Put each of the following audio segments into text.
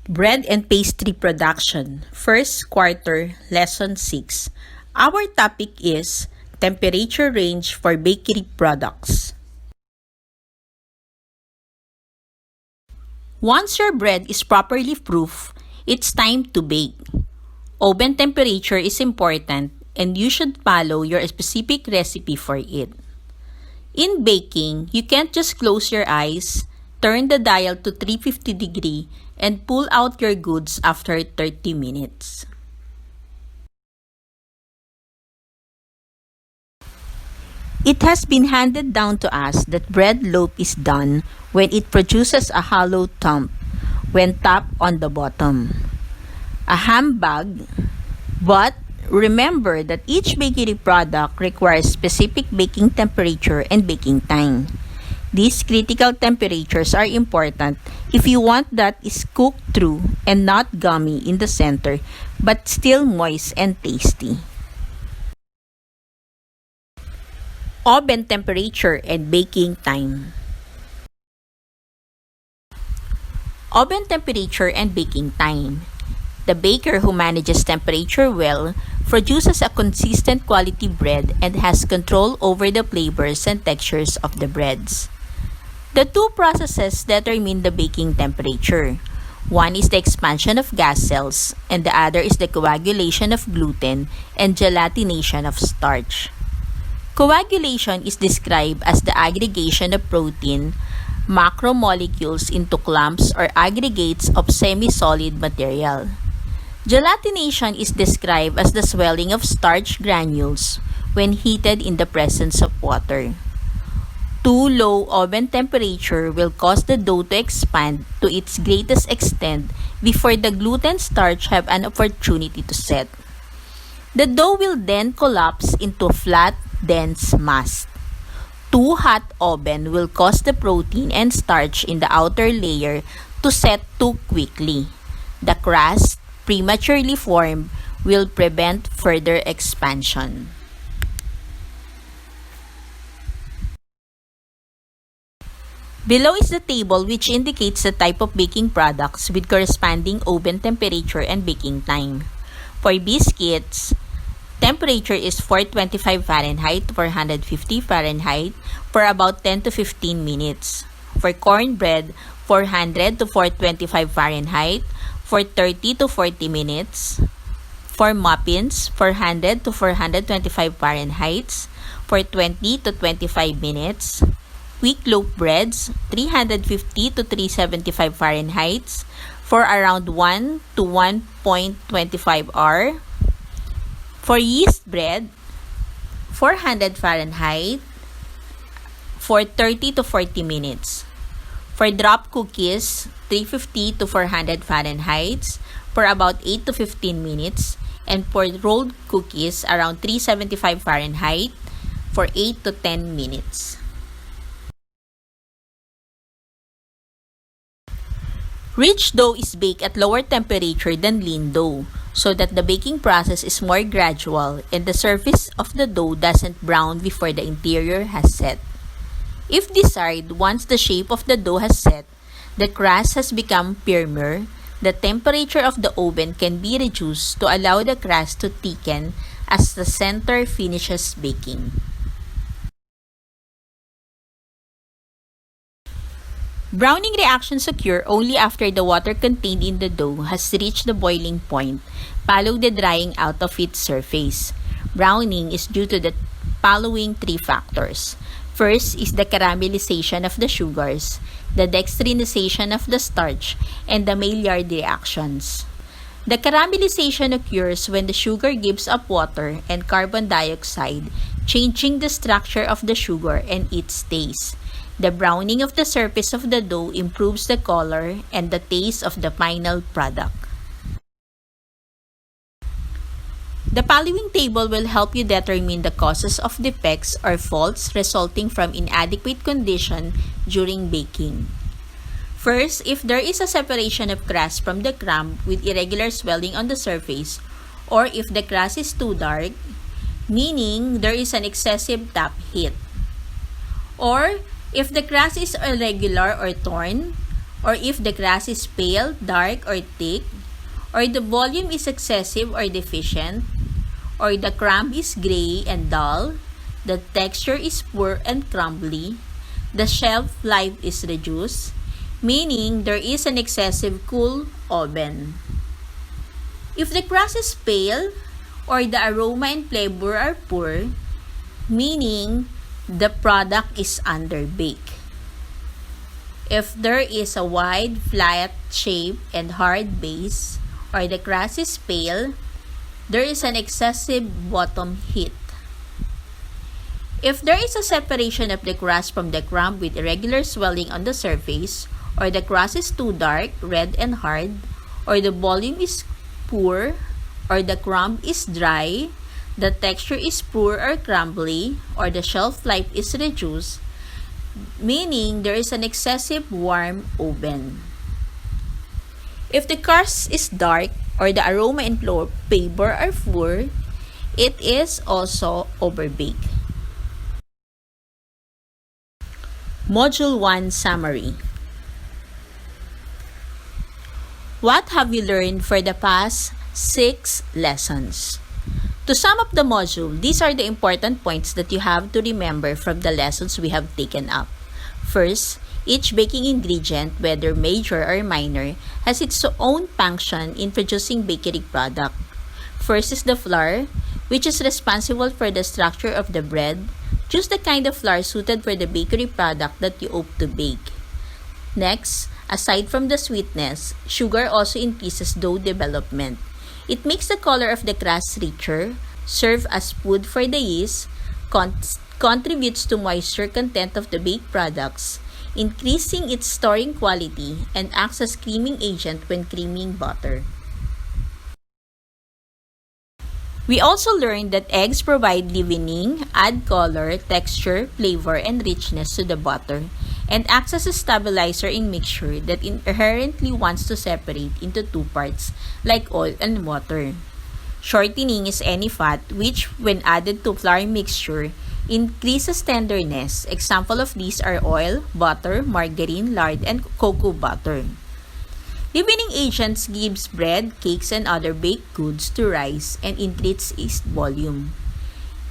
Bread and Pastry Production, First Quarter, Lesson 6. Our topic is Temperature Range for Bakery Products. Once your bread is properly proof, it's time to bake. Oven temperature is important and you should follow your specific recipe for it. In baking, you can't just close your eyes, turn the dial to 350 degree, and pull out your goods after 30 minutes. It has been handed down to us that bread loaf is done when it produces a hollow thump when tapped on the bottom. A handbag, but remember that each bakery product requires specific baking temperature and baking time. These critical temperatures are important if you want that is cooked through and not gummy in the center but still moist and tasty. Oven temperature and baking time. Oven temperature and baking time. The baker who manages temperature well produces a consistent quality bread and has control over the flavors and textures of the breads. The two processes determine the baking temperature. One is the expansion of gas cells, and the other is the coagulation of gluten and gelatination of starch. Coagulation is described as the aggregation of protein macromolecules into clumps or aggregates of semi-solid material. Gelatination is described as the swelling of starch granules when heated in the presence of water. Too low oven temperature will cause the dough to expand to its greatest extent before the gluten starch have an opportunity to set. The dough will then collapse into a flat, dense mass. Too hot oven will cause the protein and starch in the outer layer to set too quickly. The crust, prematurely formed, will prevent further expansion. Below is the table which indicates the type of baking products with corresponding oven temperature and baking time. For biscuits, temperature is 425 Fahrenheit to 450 Fahrenheit for about 10 to 15 minutes. For cornbread, 400 to 425 Fahrenheit for 30 to 40 minutes. For muffins, 400 to 425 Fahrenheit for 20 to 25 minutes. Quick loaf breads, 350 to 375 Fahrenheit for around 1 to 1.25 hour. For yeast bread, 400 Fahrenheit for 30 to 40 minutes. For drop cookies, 350 to 400 Fahrenheit for about 8 to 15 minutes. And for rolled cookies, around 375 Fahrenheit for 8 to 10 minutes. Rich dough is baked at lower temperature than lean dough so that the baking process is more gradual and the surface of the dough doesn't brown before the interior has set. If desired, once the shape of the dough has set, the crust has become firmer, the temperature of the oven can be reduced to allow the crust to thicken as the center finishes baking. Browning reactions occur only after the water contained in the dough has reached the boiling point, following the drying out of its surface. Browning is due to the following three factors. First is the caramelization of the sugars, the dextrinization of the starch, and the Maillard reactions. The caramelization occurs when the sugar gives up water and carbon dioxide, changing the structure of the sugar and its taste. The browning of the surface of the dough improves the color and the taste of the final product. The following table will help you determine the causes of defects or faults resulting from inadequate condition during baking. First, if there is a separation of crust from the crumb with irregular swelling on the surface, or if the crust is too dark, meaning there is an excessive top heat, or if the crust is irregular or torn, or if the crust is pale, dark, or thick, or the volume is excessive or deficient, or the crumb is gray and dull, the texture is poor and crumbly, the shelf life is reduced, meaning there is an excessive cool oven. If the crust is pale, or the aroma and flavor are poor, meaning the product is underbaked. If there is a wide, flat shape and hard base, or the crust is pale, there is an excessive bottom heat. If there is a separation of the crust from the crumb with irregular swelling on the surface, or the crust is too dark, red and hard, or the volume is poor, or the crumb is dry, the texture is poor or crumbly, or the shelf life is reduced, meaning there is an excessive warm oven. If the crust is dark, or the aroma and flavor are poor, it is also overbaked. Module 1 Summary. What have you learned for the past 6 lessons? To sum up the module, these are the important points that you have to remember from the lessons we have taken up. First, each baking ingredient, whether major or minor, has its own function in producing bakery product. First is the flour, which is responsible for the structure of the bread. Choose the kind of flour suited for the bakery product that you hope to bake. Next, aside from the sweetness, sugar also increases dough development. It makes the color of the crust richer, serve as food for the yeast, contributes to moisture content of the baked products, increasing its storing quality, and acts as creaming agent when creaming butter. We also learned that eggs provide leavening, add color, texture, flavor, and richness to the butter, and acts as a stabilizer in mixture that inherently wants to separate into two parts, like oil and water. Shortening is any fat which, when added to flour mixture, increases tenderness. Example of these are oil, butter, margarine, lard, and cocoa butter. Leavening agents gives bread, cakes, and other baked goods to rise and increase its volume.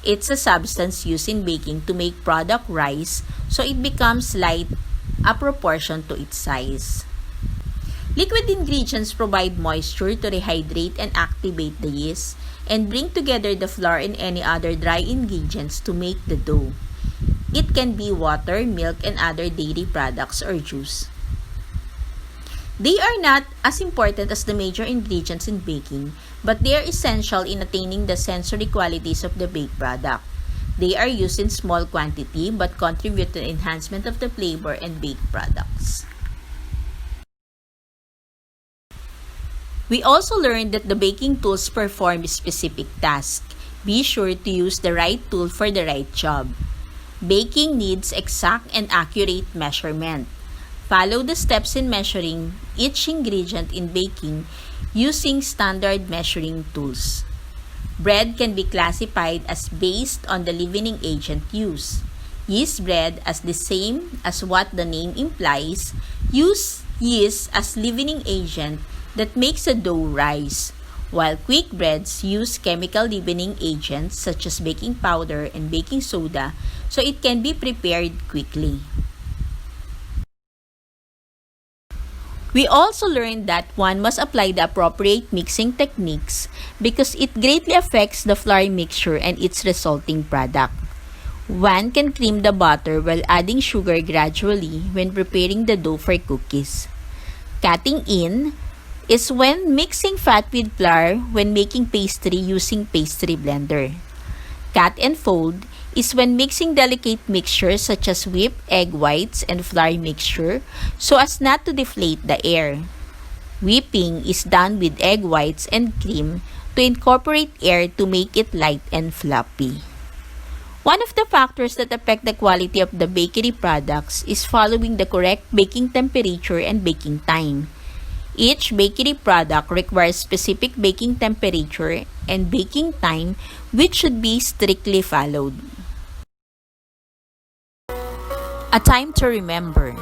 It's a substance used in baking to make product rise so it becomes light a proportion to its size. Liquid ingredients provide moisture to rehydrate and activate the yeast and bring together the flour and any other dry ingredients to make the dough. It can be water, milk, and other dairy products or juice. They are not as important as the major ingredients in baking, but they are essential in attaining the sensory qualities of the baked product. They are used in small quantity but contribute to the enhancement of the flavor and baked products. We also learned that the baking tools perform specific tasks. Be sure to use the right tool for the right job. Baking needs exact and accurate measurement. Follow the steps in measuring each ingredient in baking using standard measuring tools. Bread can be classified as based on the leavening agent used. Yeast bread, as the same as what the name implies, use yeast as leavening agent that makes the dough rise, while quick breads use chemical leavening agents such as baking powder and baking soda so it can be prepared quickly. We also learned that one must apply the appropriate mixing techniques because it greatly affects the flour mixture and its resulting product. One can cream the butter while adding sugar gradually when preparing the dough for cookies. Cutting in is when mixing fat with flour when making pastry using pastry blender. Cut and fold is when mixing delicate mixtures such as whipped egg whites and flour mixture so as not to deflate the air. Whipping is done with egg whites and cream to incorporate air to make it light and fluffy. One of the factors that affect the quality of the bakery products is following the correct baking temperature and baking time. Each bakery product requires specific baking temperature and baking time which should be strictly followed. A time to remember.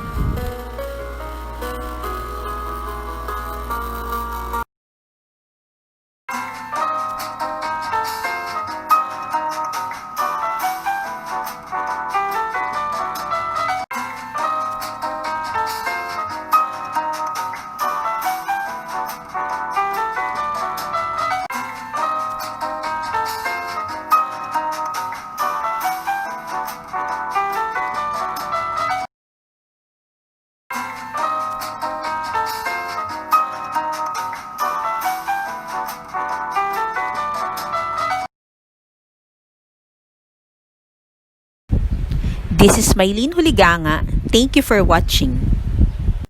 This is Maylene Huliganga. Thank you for watching.